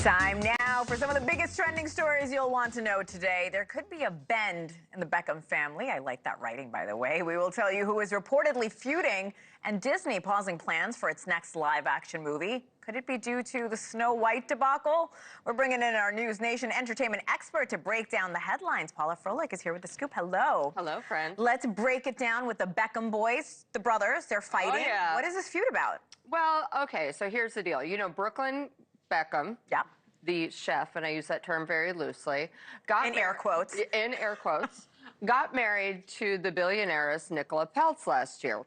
Time now for some of the biggest trending stories you'll want to know today. There could be a bend in the Beckham family. I like that writing, by the way. We will tell you who is reportedly feuding and Disney pausing plans for its next live-action movie. Could it be due to the Snow White debacle? We're bringing in our NewsNation entertainment expert to break down the headlines. Paula Froelich is here with the scoop. Hello. Hello, friend. Let's break it down with the Beckham boys, the brothers. They're fighting. Oh, yeah. What is this feud about? Well, okay, so here's the deal. You know, Brooklyn Beckham, the chef, and I use that term very loosely, in air quotes. In air quotes, got married to the billionaires Nicola Peltz last year.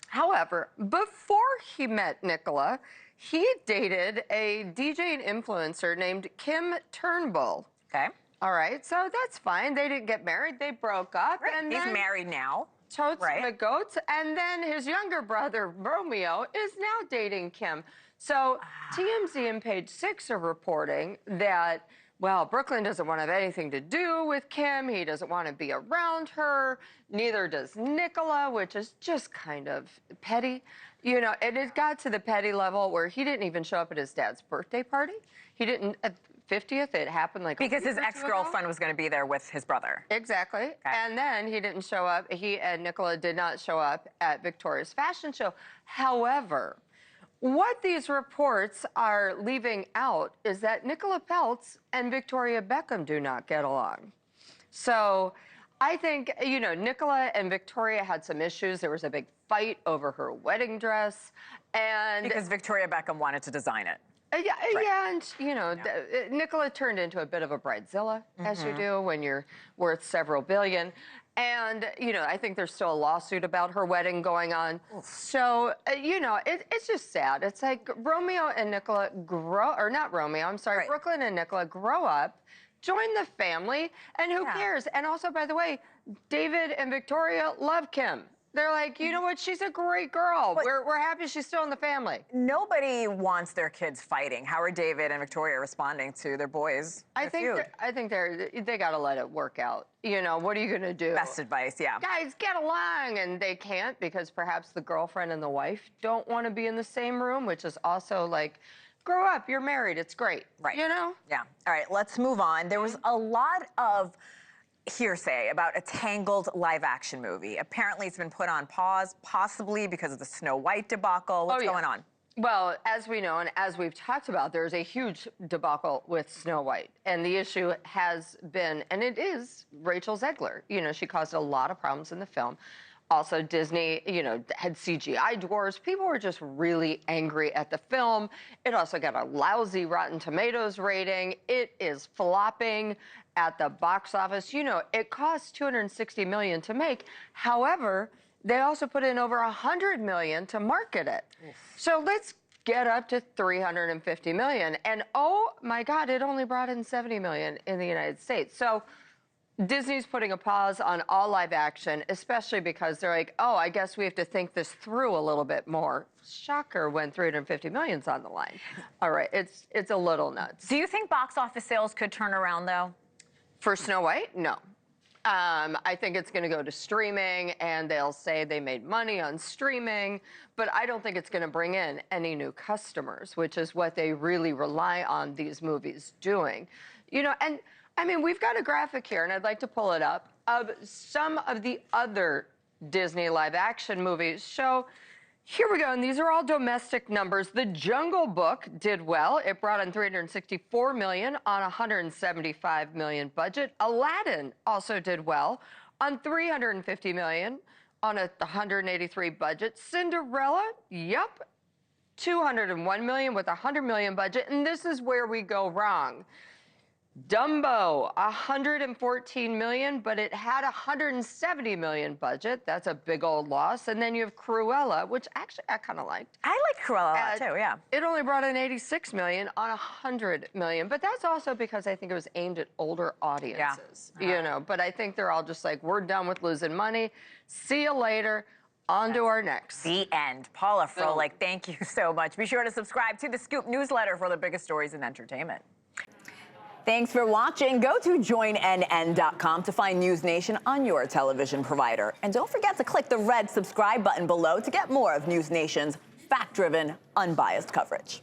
However, before he met Nicola, he dated a DJ and influencer named Kim Turnbull. Okay. All right, so that's fine. They didn't get married. They broke up. Right. And he's married now. Totes the goats. And then his younger brother, Romeo, is now dating Kim. So TMZ and Page 6 are reporting that, well, Brooklyn doesn't want to have anything to do with Kim. He doesn't want to be around her. Neither does Nicola, which is just kind of petty. You know, and it got to the petty level where he didn't even show up at his dad's birthday party. He didn't, at 50th, it happened like because his ex-girlfriend was going to be there with his brother. Exactly. Okay. And then he didn't show up. He and Nicola did not show up at Victoria's fashion show. However, what these reports are leaving out is that Nicola Peltz and Victoria Beckham do not get along. So I think, you know, Nicola and Victoria had some issues. There was a big fight over her wedding dress. And because Victoria Beckham wanted to design it. Yeah, and, you know, Nicola turned into a bit of a bridezilla, as you do when you're worth several billion. And, you know, I think there's still a lawsuit about her wedding going on. So, you know, it's just sad. It's like Romeo and Nicola Brooklyn and Nicola grow up, join the family, and who cares? And also, by the way, David and Victoria love Kim. They're like, you know what? She's a great girl. We're happy she's still in the family. Nobody wants their kids fighting. How are David and Victoria responding to their boys? I think they got to let it work out. You know, what are you going to do? Best advice, yeah. Guys, get along. And they can't because perhaps the girlfriend and the wife don't want to be in the same room, which is also like, grow up. You're married. It's great. Right. You know? Yeah. All right, let's move on. There was a lot of hearsay about a Tangled live-action movie. Apparently, it's been put on pause, possibly because of the Snow White debacle. What's going on? Well, as we know and as we've talked about, there's a huge debacle with Snow White. And the issue has been, and it is, Rachel Zegler. You know, she caused a lot of problems in the film. Also, Disney, you know, had CGI dwarves. People were just really angry at the film. It also got a lousy Rotten Tomatoes rating. It is flopping at the box office. You know, it cost $260 million to make. However, they also put in over $100 million to market it. So let's get up to $350 million. And oh my God, it only brought in $70 million in the United States. So Disney's putting a pause on all live action, especially because they're like, oh, I guess we have to think this through a little bit more. Shocker when $350 million's on the line. All right, it's a little nuts. Do you think box office sales could turn around, though? For Snow White? No. I think it's going to go to streaming, and they'll say they made money on streaming, but I don't think it's going to bring in any new customers, which is what they really rely on these movies doing. You know, and I mean, we've got a graphic here, and I'd like to pull it up, of some of the other Disney live-action movies. So here we go, and these are all domestic numbers. The Jungle Book did well. It brought in $364 million on a $175 million budget. Aladdin also did well on $350 million on a $183 budget. Cinderella, yep, $201 million with a $100 million budget, and this is where we go wrong. Dumbo, $114 million, but it had a $170 million budget. That's a big old loss. And then you have Cruella, which actually I kind of liked. I like Cruella a lot too, yeah. It only brought in $86 million on $100 million, but that's also because I think it was aimed at older audiences, you know. But I think they're all just like, we're done with losing money. See you later. On to our next. The end. Paula Froelich, thank you so much. Be sure to subscribe to the Scoop newsletter for the biggest stories in entertainment. Thanks for watching. Go to joinnn.com to find NewsNation on your television provider. And don't forget to click the red subscribe button below to get more of NewsNation's fact-driven, unbiased coverage.